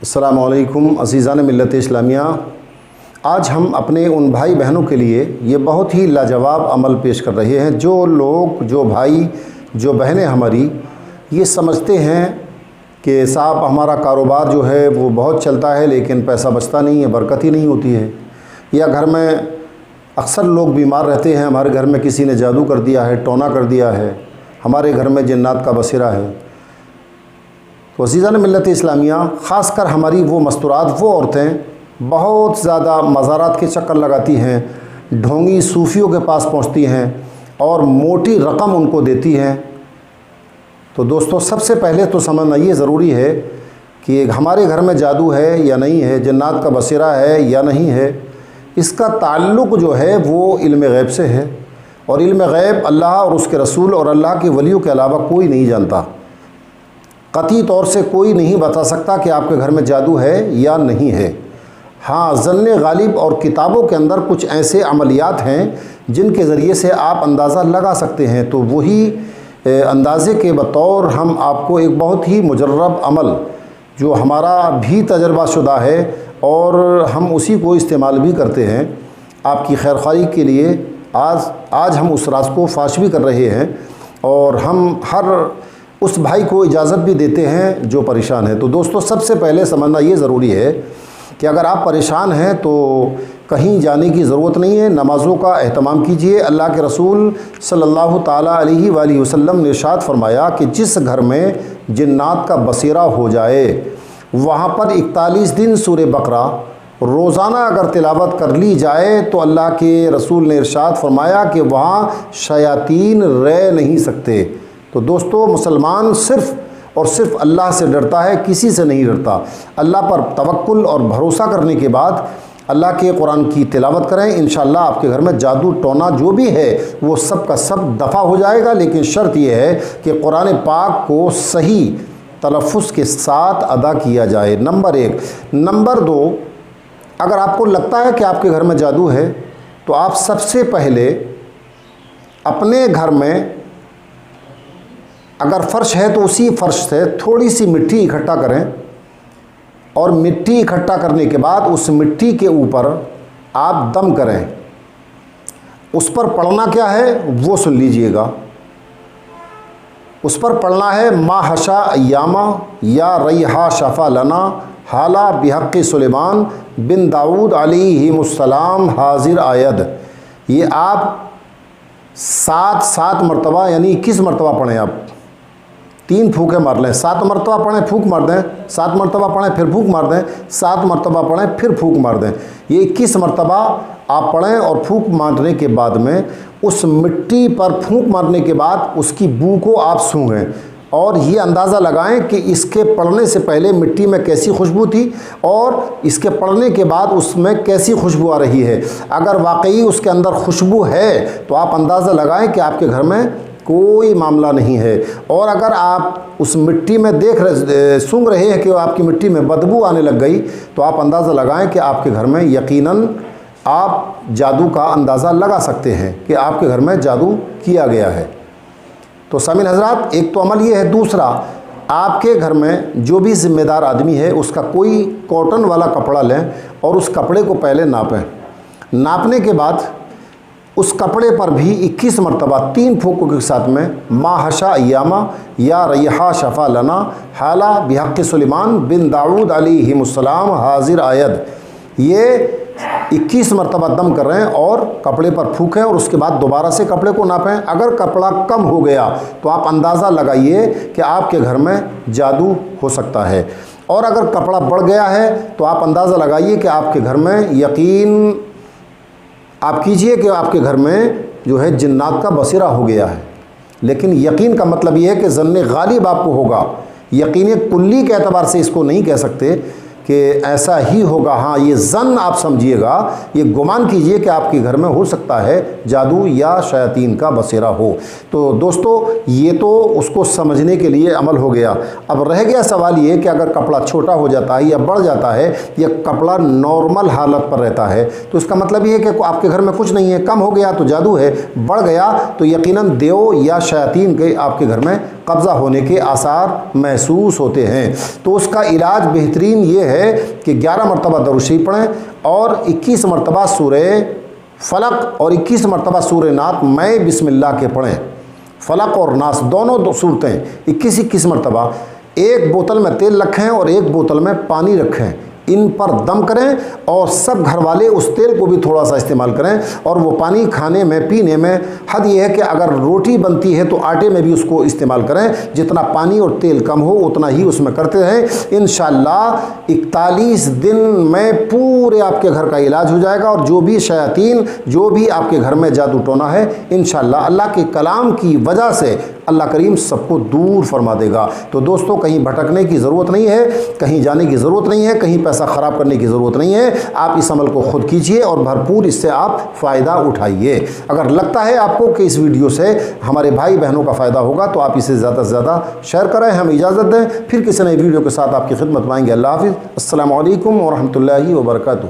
السلام علیکم عزیزان ملت اسلامیہ۔ آج ہم اپنے ان بھائی بہنوں کے لیے یہ بہت ہی لاجواب عمل پیش کر رہے ہیں۔ جو لوگ، جو بھائی، جو بہنیں ہماری یہ سمجھتے ہیں کہ صاحب ہمارا کاروبار جو ہے وہ بہت چلتا ہے لیکن پیسہ بچتا نہیں ہے، برکت ہی نہیں ہوتی ہے، یا گھر میں اکثر لوگ بیمار رہتے ہیں، ہمارے گھر میں کسی نے جادو کر دیا ہے، ٹونا کر دیا ہے، ہمارے گھر میں جنات کا بسیرا ہے، تو عزیزان ملت اسلامیہ خاص کر ہماری وہ مستورات، وہ عورتیں بہت زیادہ مزارات کے چکر لگاتی ہیں، ڈھونگی صوفیوں کے پاس پہنچتی ہیں اور موٹی رقم ان کو دیتی ہیں۔ تو دوستو، سب سے پہلے تو سمجھنا یہ ضروری ہے کہ ہمارے گھر میں جادو ہے یا نہیں ہے، جنات کا بسیرا ہے یا نہیں ہے، اس کا تعلق جو ہے وہ علم غیب سے ہے، اور علم غیب اللہ اور اس کے رسول اور اللہ کے ولیوں کے علاوہ کوئی نہیں جانتا۔ قطعی طور سے کوئی نہیں بتا سکتا کہ آپ کے گھر میں جادو ہے یا نہیں ہے۔ ہاں، ظن غالب اور کتابوں کے اندر کچھ ایسے عملیات ہیں جن کے ذریعے سے آپ اندازہ لگا سکتے ہیں، تو وہی اندازے کے بطور ہم آپ کو ایک بہت ہی مجرب عمل جو ہمارا بھی تجربہ شدہ ہے اور ہم اسی کو استعمال بھی کرتے ہیں آپ کی خیر خواہی کے لیے، آج ہم اس راز کو فاش بھی کر رہے ہیں، اور ہم ہر اس بھائی کو اجازت بھی دیتے ہیں جو پریشان ہے۔ تو دوستو، سب سے پہلے سمجھنا یہ ضروری ہے کہ اگر آپ پریشان ہیں تو کہیں جانے کی ضرورت نہیں ہے، نمازوں کا اہتمام کیجئے۔ اللہ کے رسول صلی اللہ تعالیٰ علیہ وآلہ وسلم نے ارشاد فرمایا کہ جس گھر میں جنات کا بسیرا ہو جائے وہاں پر 41 دن سورہ بقرہ روزانہ اگر تلاوت کر لی جائے تو اللہ کے رسول نے ارشاد فرمایا کہ وہاں شیاطین رہ نہیں سکتے۔ تو دوستو، مسلمان صرف اور صرف اللہ سے ڈرتا ہے، کسی سے نہیں ڈرتا۔ اللہ پر توکل اور بھروسہ کرنے کے بعد اللہ کے قرآن کی تلاوت کریں، انشاءاللہ آپ کے گھر میں جادو ٹونا جو بھی ہے وہ سب کا سب دفع ہو جائے گا، لیکن شرط یہ ہے کہ قرآن پاک کو صحیح تلفظ کے ساتھ ادا کیا جائے، نمبر 1۔ نمبر 2، اگر آپ کو لگتا ہے کہ آپ کے گھر میں جادو ہے تو آپ سب سے پہلے اپنے گھر میں اگر فرش ہے تو اسی فرش سے تھوڑی سی مٹی اکٹھا کریں، اور مٹی اکٹھا کرنے کے بعد اس مٹی کے اوپر آپ دم کریں۔ اس پر پڑھنا کیا ہے وہ سن لیجئے گا۔ اس پر پڑھنا ہے ما حشا ایاما یا ریحا شفا لنا حالا بحق سلیمان بن داؤد علیہ السلام حاضر آید۔ یہ آپ 7 مرتبہ، یعنی 21 مرتبہ پڑھیں، آپ 3 پھونکیں مار لیں، 7 مرتبہ پڑھیں پھونک مار دیں، 7 مرتبہ پڑھیں پھر پھونک مار دیں، 7 مرتبہ پڑھیں پھر پھونک مار دیں۔ یہ 21 مرتبہ آپ پڑھیں، اور پھونک مارنے کے بعد میں اس مٹی پر پھونک مارنے کے بعد اس کی بو کو آپ سونگھیں، اور یہ اندازہ لگائیں کہ اس کے پڑھنے سے پہلے مٹی میں کیسی خوشبو تھی اور اس کے پڑھنے کے بعد اس میں کیسی خوشبو آ رہی ہے۔ اگر واقعی اس کے اندر خوشبو ہے تو آپ اندازہ لگائیں کہ آپ کے گھر میں کوئی معاملہ نہیں ہے، اور اگر آپ اس مٹی میں سونگھ رہے ہیں کہ آپ کی مٹی میں بدبو آنے لگ گئی تو آپ اندازہ لگائیں کہ آپ کے گھر میں یقیناً آپ جادو کا اندازہ لگا سکتے ہیں کہ آپ کے گھر میں جادو کیا گیا ہے۔ تو سامعین حضرات، ایک تو عمل یہ ہے۔ دوسرا، آپ کے گھر میں جو بھی ذمہ دار آدمی ہے اس کا کوئی کاٹن والا کپڑا لیں اور اس کپڑے کو پہلے ناپیں۔ ناپنے کے بعد اس کپڑے پر بھی 21 مرتبہ 3 پھونکوں کے ساتھ میں ما حشا ایاما یا ریحا شفا لنا حالا بحق سلیمان بن داؤد علیہ السلام حاضر آید، یہ 21 مرتبہ دم کر رہے ہیں اور کپڑے پر پھونکیں، اور اس کے بعد دوبارہ سے کپڑے کو ناپیں۔ اگر کپڑا کم ہو گیا تو آپ اندازہ لگائیے کہ آپ کے گھر میں جادو ہو سکتا ہے، اور اگر کپڑا بڑھ گیا ہے تو آپ اندازہ لگائیے کہ آپ کے گھر میں یقین آپ کیجئے کہ آپ کے گھر میں جو ہے جنات کا بسیرا ہو گیا ہے۔ لیکن یقین کا مطلب یہ ہے کہ ظن غالب آپ کو ہوگا، یقین کلی کے اعتبار سے اس کو نہیں کہہ سکتے کہ ایسا ہی ہوگا۔ ہاں، یہ ظن آپ سمجھیے گا، یہ گمان کیجئے کہ آپ کے گھر میں ہو سکتا ہے جادو یا شیاطین کا بسیرا ہو۔ تو دوستو، یہ تو اس کو سمجھنے کے لیے عمل ہو گیا۔ اب رہ گیا سوال یہ کہ اگر کپڑا چھوٹا ہو جاتا ہے یا بڑھ جاتا ہے یا کپڑا نارمل حالت پر رہتا ہے تو اس کا مطلب یہ ہے کہ آپ کے گھر میں کچھ نہیں ہے، کم ہو گیا تو جادو ہے، بڑھ گیا تو یقیناً دیو یا شیاطین کے آپ کے گھر میں قبضہ ہونے کے آثار محسوس ہوتے ہیں، تو اس کا علاج بہترین یہ ہے کہ 11 مرتبہ درود شریف پڑھیں اور 21 مرتبہ سورہ فلق اور 21 مرتبہ سورہ ناس میں بسم اللہ کے پڑھیں۔ فلق اور ناس دونوں صورتیں 21 مرتبہ، ایک بوتل میں تیل رکھیں اور ایک بوتل میں پانی رکھیں، ان پر دم کریں اور سب گھر والے اس تیل کو بھی تھوڑا سا استعمال کریں، اور وہ پانی کھانے میں پینے میں حد یہ ہے کہ اگر روٹی بنتی ہے تو آٹے میں بھی اس کو استعمال کریں، جتنا پانی اور تیل کم ہو اتنا ہی اس میں کرتے ہیں۔ انشاءاللہ 41 دن میں پورے آپ کے گھر کا علاج ہو جائے گا، اور جو بھی شیاطین، جو بھی آپ کے گھر میں جادو ٹونا ہے، انشاءاللہ اللہ کے کلام کی وجہ سے اللہ کریم سب کو دور فرما دے گا۔ تو دوستو کہیں بھٹکنے کی ضرورت نہیں ہے، کہیں جانے کی ضرورت نہیں ہے، کہیں پیسہ خراب کرنے کی ضرورت نہیں ہے، آپ اس عمل کو خود کیجئے اور بھرپور اس سے آپ فائدہ اٹھائیے۔ اگر لگتا ہے آپ کو کہ اس ویڈیو سے ہمارے بھائی بہنوں کا فائدہ ہوگا تو آپ اسے زیادہ سے زیادہ شیئر کریں۔ ہم اجازت دیں، پھر کسی نئے ویڈیو کے ساتھ آپ کی خدمت میں آئیں گے۔ اللہ حافظ، السلام علیکم ورحمۃ اللہ وبرکاتہ۔